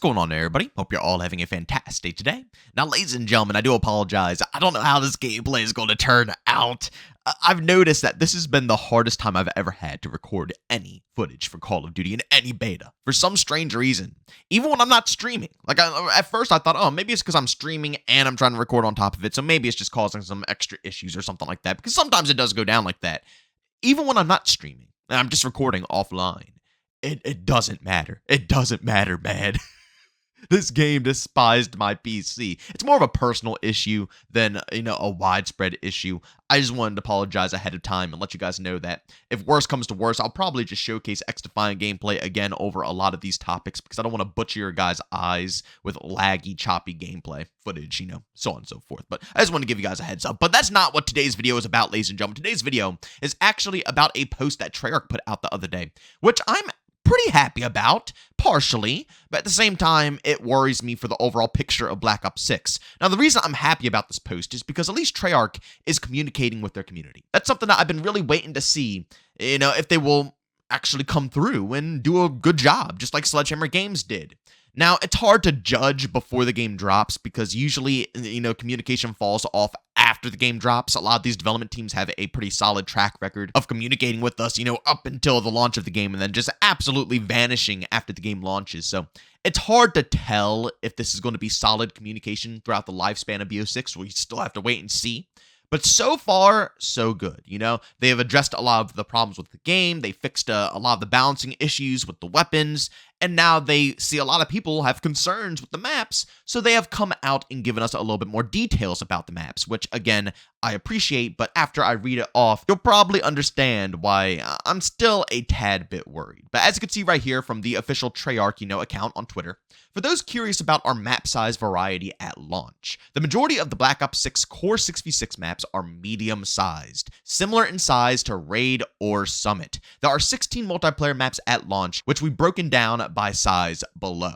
going on, everybody? Hope you're all having a fantastic day today. Now, ladies and gentlemen, I do apologize. I don't know how this gameplay is going to turn out. I've noticed that this has been the hardest time I've ever had to record any footage for Call of Duty in any beta, for some strange reason. Even when I'm not streaming. At first I thought, oh, maybe it's because I'm streaming and I'm trying to record on top of it, so maybe it's just causing some extra issues or something like that, because sometimes it does go down like that. Even when I'm not streaming, and I'm just recording offline, it doesn't matter. It doesn't matter, man. This game despised my PC. It's more of a personal issue than, a widespread issue. I just wanted to apologize ahead of time and let you guys know that if worse comes to worse, I'll probably just showcase X-Defiant gameplay again over a lot of these topics because I don't want to butcher your guys' eyes with laggy, choppy gameplay footage, so on and so forth. But I just want to give you guys a heads up. But that's not what today's video is about, ladies and gentlemen. Today's video is actually about a post that Treyarch put out the other day, which I'm pretty happy about, partially, but at the same time, it worries me for the overall picture of Black Ops 6. Now, the reason I'm happy about this post is because at least Treyarch is communicating with their community. That's something that I've been really waiting to see, if they will actually come through and do a good job, just like Sledgehammer Games did. Now, it's hard to judge before the game drops because usually, communication falls off after the game drops. A lot of these development teams have a pretty solid track record of communicating with us, up until the launch of the game and then just absolutely vanishing after the game launches. So it's hard to tell if this is going to be solid communication throughout the lifespan of BO6. We still have to wait and see. But so far, so good. They have addressed a lot of the problems with the game. They fixed a lot of the balancing issues with the weapons. And now they see a lot of people have concerns with the maps, so they have come out and given us a little bit more details about the maps, which, again, I appreciate, but after I read it off, you'll probably understand why I'm still a tad bit worried. But as you can see right here from the official Treyarch, account on Twitter, for those curious about our map size variety at launch, the majority of the Black Ops 6 core 6v6 maps are medium-sized, similar in size to Raid or Summit. There are 16 multiplayer maps at launch, which we've broken down by size below.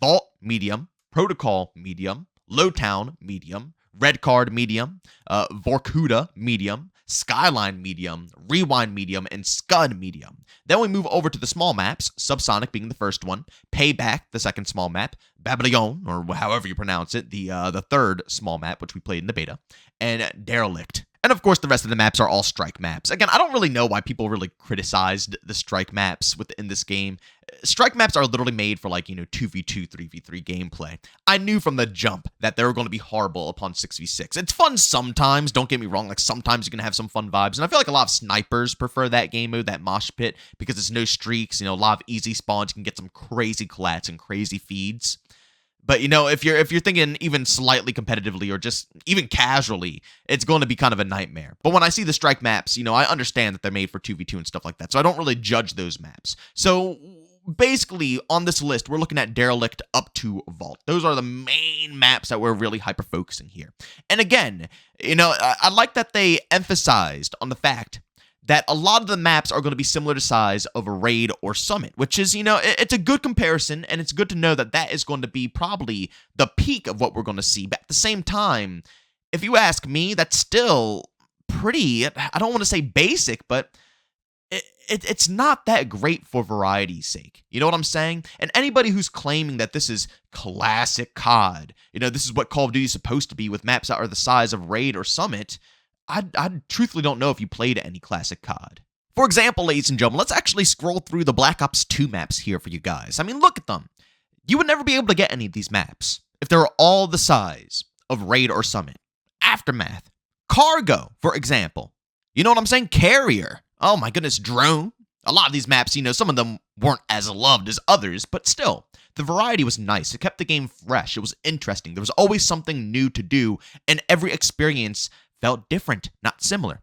Vault, medium. Protocol, medium. Lowtown, medium. Red Card, medium. Vorkuta, medium. Skyline, medium. Rewind, medium. And Scud, medium. Then we move over to the small maps, Subsonic being the first one, Payback, the second small map, Babylon, or however you pronounce it, the third small map, which we played in the beta, and Derelict. And of course, the rest of the maps are all strike maps. Again, I don't really know why people really criticized the strike maps within this game. Strike maps are literally made for 2v2, 3v3 gameplay. I knew from the jump that they were going to be horrible upon 6v6. It's fun sometimes, don't get me wrong, sometimes you can have some fun vibes, and I feel like a lot of snipers prefer that game mode, that mosh pit, because it's no streaks, a lot of easy spawns, you can get some crazy collats and crazy feeds. But, if you're thinking even slightly competitively or just even casually, it's going to be kind of a nightmare. But when I see the strike maps, I understand that they're made for 2v2 and stuff like that. So I don't really judge those maps. So basically, on this list, we're looking at Derelict up to Vault. Those are the main maps that we're really hyper-focusing here. And again, I like that they emphasized on the fact that a lot of the maps are going to be similar to size of a Raid or Summit, which is, it's a good comparison, and it's good to know that that is going to be probably the peak of what we're going to see. But at the same time, if you ask me, that's still pretty, I don't want to say basic, but it's not that great for variety's sake. You know what I'm saying? And anybody who's claiming that this is classic COD, this is what Call of Duty is supposed to be with maps that are the size of Raid or Summit, I truthfully don't know if you played any classic COD. For example, ladies and gentlemen, let's actually scroll through the Black Ops 2 maps here for you guys. I mean, look at them. You would never be able to get any of these maps if they were all the size of Raid or Summit. Aftermath. Cargo, for example. You know what I'm saying? Carrier. Oh my goodness, Drone. A lot of these maps, some of them weren't as loved as others, but still, the variety was nice. It kept the game fresh. It was interesting. There was always something new to do, and every experience felt different, not similar.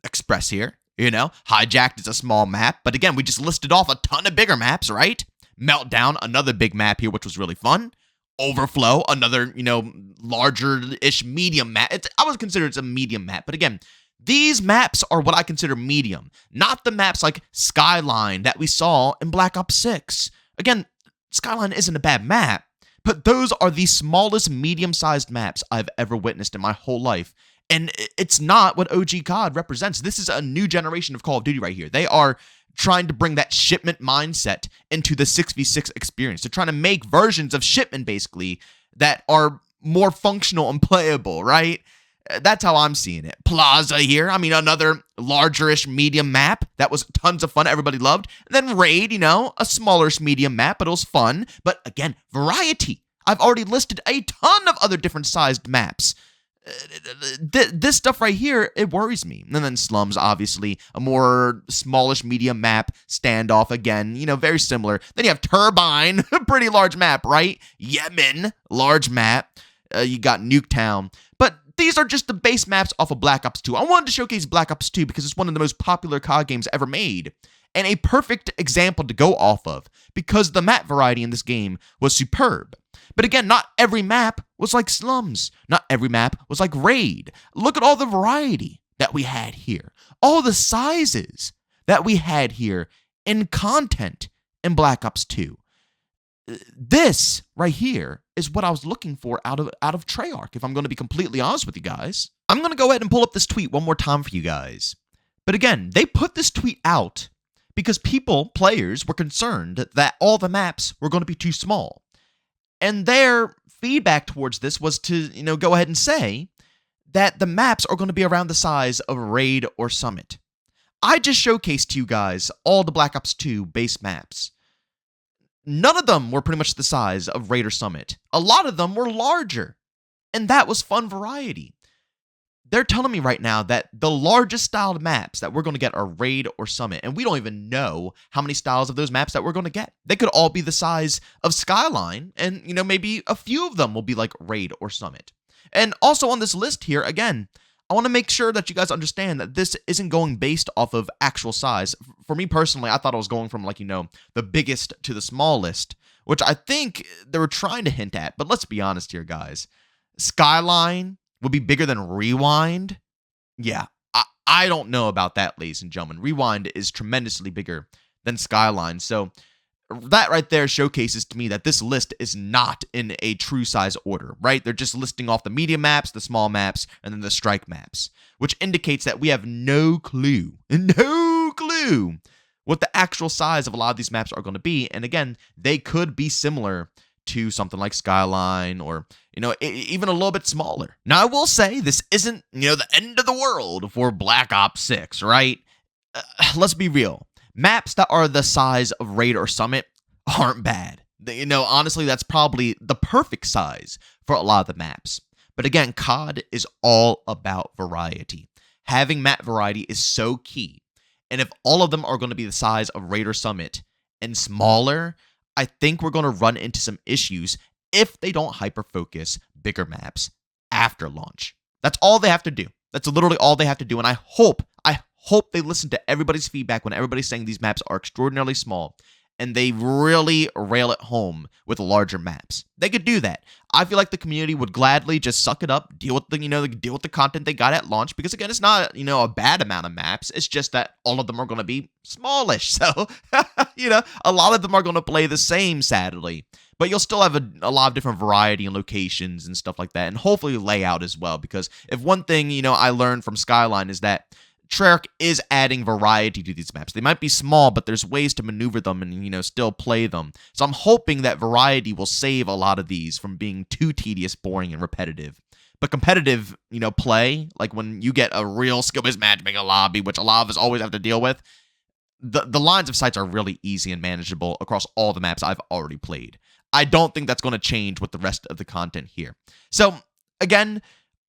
Express here, Hijacked is a small map, but again, we just listed off a ton of bigger maps, right? Meltdown, another big map here, which was really fun. Overflow, another, larger-ish medium map. I would consider it's a medium map, but again, these maps are what I consider medium, not the maps like Skyline that we saw in Black Ops 6. Again, Skyline isn't a bad map, but those are the smallest medium-sized maps I've ever witnessed in my whole life. And it's not what OG COD represents. This is a new generation of Call of Duty right here. They are trying to bring that shipment mindset into the 6v6 experience. They're trying to make versions of shipment, basically, that are more functional and playable, right? That's how I'm seeing it. Plaza here, I mean, another larger-ish medium map that was tons of fun, everybody loved. And then Raid, a smaller-ish medium map, but it was fun. But again, variety. I've already listed a ton of other different sized maps. This stuff right here, it worries me. And then Slums, obviously, a more smallish medium map. Standoff, again, very similar. Then you have Turbine, a pretty large map, right? Yemen, large map. You got Nuketown. But these are just the base maps off of Black Ops 2. I wanted to showcase Black Ops 2 because it's one of the most popular COD games ever made. And a perfect example to go off of because the map variety in this game was superb. But again, not every map was like Slums. Not every map was like Raid. Look at all the variety that we had here. All the sizes that we had here in content in Black Ops 2. This right here is what I was looking for out of Treyarch, if I'm going to be completely honest with you guys. I'm going to go ahead and pull up this tweet one more time for you guys. But again, they put this tweet out because players were concerned that all the maps were going to be too small. And their feedback towards this was to, go ahead and say that the maps are going to be around the size of Raid or Summit. I just showcased to you guys all the Black Ops 2 base maps. None of them were pretty much the size of Raid or Summit. A lot of them were larger. And that was fun variety. They're telling me right now that the largest styled maps that we're going to get are Raid or Summit, and we don't even know how many styles of those maps that we're going to get. They could all be the size of Skyline, and, maybe a few of them will be like Raid or Summit. And also on this list here, again, I want to make sure that you guys understand that this isn't going based off of actual size. For me personally, I thought it was going from, the biggest to the smallest, which I think they were trying to hint at, but let's be honest here, guys. Skyline would be bigger than Rewind? Yeah, I don't know about that, ladies and gentlemen. Rewind is tremendously bigger than Skyline, so that right there showcases to me that this list is not in a true size order, right? They're just listing off the medium maps, the small maps, and then the strike maps, which indicates that we have no clue what the actual size of a lot of these maps are going to be, and again, they could be similar to something like Skyline or, even a little bit smaller. Now, I will say this isn't, the end of the world for Black Ops 6, right? Let's be real. Maps that are the size of Raid or Summit aren't bad. Honestly, that's probably the perfect size for a lot of the maps. But again, COD is all about variety. Having map variety is so key. And if all of them are going to be the size of Raid or Summit and smaller, I think we're going to run into some issues if they don't hyper-focus bigger maps after launch. That's all they have to do. That's literally all they have to do. And I hope they listen to everybody's feedback when everybody's saying these maps are extraordinarily small and they really rail it home with larger maps. They could do that. I feel like the community would gladly just suck it up, deal with the content they got at launch, because again, it's not, a bad amount of maps. It's just that all of them are going to be smallish. So, a lot of them are going to play the same, sadly. But you'll still have a lot of different variety and locations and stuff like that, and hopefully layout as well, because if one thing, I learned from Skyline is that Treyarch is adding variety to these maps. They might be small, but there's ways to maneuver them and, still play them. So I'm hoping that variety will save a lot of these from being too tedious, boring, and repetitive. But competitive, play, like when you get a real skill-based matchmaking lobby, which a lot of us always have to deal with, the lines of sights are really easy and manageable across all the maps I've already played. I don't think that's going to change with the rest of the content here. So, again,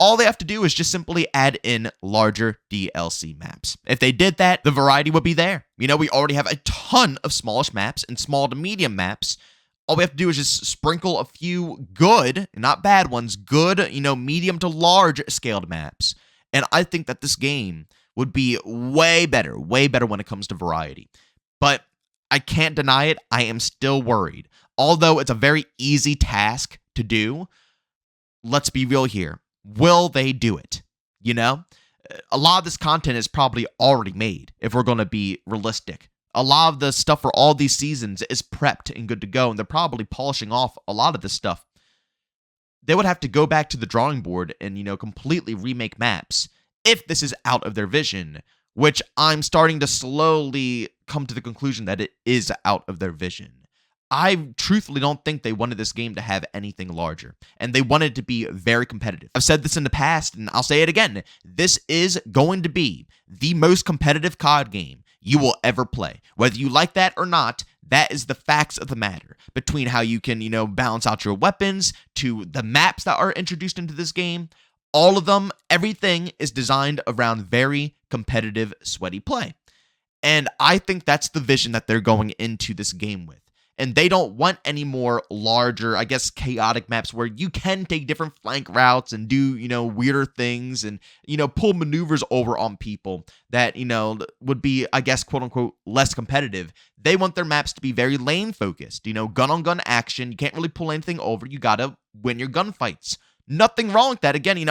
all they have to do is just simply add in larger DLC maps. If they did that, the variety would be there. We already have a ton of smallish maps and small to medium maps. All we have to do is just sprinkle a few good, not bad ones, good, medium to large scaled maps. And I think that this game would be way better when it comes to variety. But I can't deny it, I am still worried. Although it's a very easy task to do, let's be real here. Will they do it? A lot of this content is probably already made, if we're going to be realistic. A lot of the stuff for all these seasons is prepped and good to go, and they're probably polishing off a lot of this stuff. They would have to go back to the drawing board and, completely remake maps if this is out of their vision, which I'm starting to slowly come to the conclusion that it is out of their vision. I truthfully don't think they wanted this game to have anything larger, and they wanted it to be very competitive. I've said this in the past, and I'll say it again. This is going to be the most competitive COD game you will ever play. Whether you like that or not, that is the facts of the matter. Between how you can, balance out your weapons, to the maps that are introduced into this game, all of them, everything is designed around very competitive, sweaty play. And I think that's the vision that they're going into this game with. And they don't want any more larger, I guess, chaotic maps where you can take different flank routes and do, weirder things and, pull maneuvers over on people that, would be, I guess, quote unquote, less competitive. They want their maps to be very lane focused, gun on gun action. You can't really pull anything over. You got to win your gunfights. Nothing wrong with that. Again,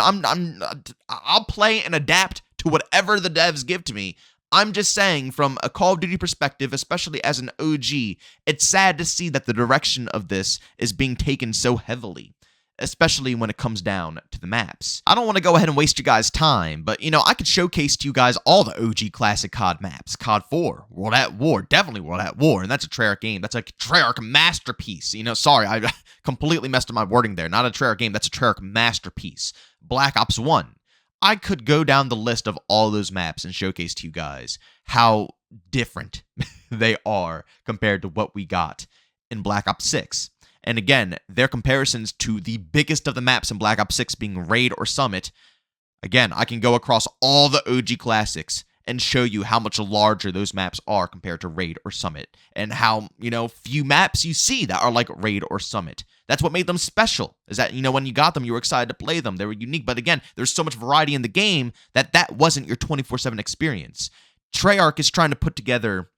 I'll play and adapt to whatever the devs give to me. I'm just saying, from a Call of Duty perspective, especially as an OG, it's sad to see that the direction of this is being taken so heavily, especially when it comes down to the maps. I don't want to go ahead and waste you guys' time, but, I could showcase to you guys all the OG classic COD maps. COD 4, World at War, definitely World at War, and that's a Treyarch game. That's a Treyarch masterpiece. Sorry, I completely messed up my wording there. Not a Treyarch game, that's a Treyarch masterpiece. Black Ops 1. I could go down the list of all those maps and showcase to you guys how different they are compared to what we got in Black Ops 6. And again, their comparisons to the biggest of the maps in Black Ops 6 being Raid or Summit, again, I can go across all the OG classics and show you how much larger those maps are compared to Raid or Summit, and how, few maps you see that are like Raid or Summit. That's what made them special, is that, when you got them, you were excited to play them. They were unique, but again, there's so much variety in the game that wasn't your 24/7 experience. Treyarch is trying to put together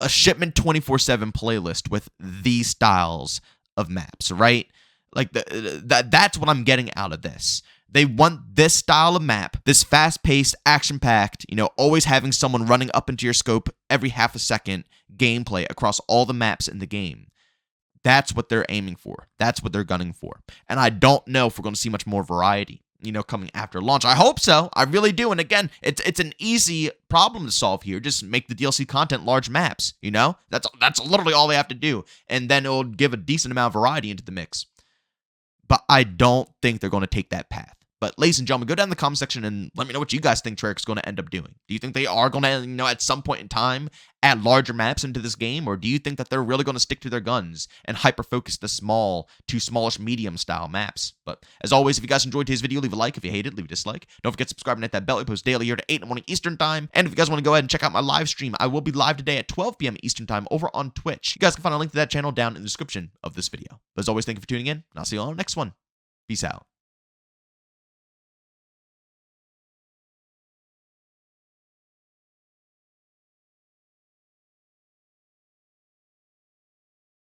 a shipment 24/7 playlist with these styles of maps, right? Like, that's what I'm getting out of this. They want this style of map, this fast-paced, action-packed, always having someone running up into your scope every half a second gameplay across all the maps in the game. That's what they're aiming for. That's what they're gunning for. And I don't know if we're going to see much more variety, coming after launch. I hope so. I really do. And again, it's an easy problem to solve here. Just make the DLC content large maps, That's literally all they have to do. And then it'll give a decent amount of variety into the mix. But I don't think they're going to take that path. But ladies and gentlemen, go down in the comment section and let me know what you guys think Treyarch is going to end up doing. Do you think they are going to, at some point in time, add larger maps into this game? Or do you think that they're really going to stick to their guns and hyper-focus the small to smallish medium style maps? But as always, if you guys enjoyed today's video, leave a like. If you hated, leave a dislike. Don't forget to subscribe and hit that bell. We post daily here to 8 in the morning Eastern time. And if you guys want to go ahead and check out my live stream, I will be live today at 12 p.m. Eastern time over on Twitch. You guys can find a link to that channel down in the description of this video. But as always, thank you for tuning in, and I'll see you all on the next one. Peace out.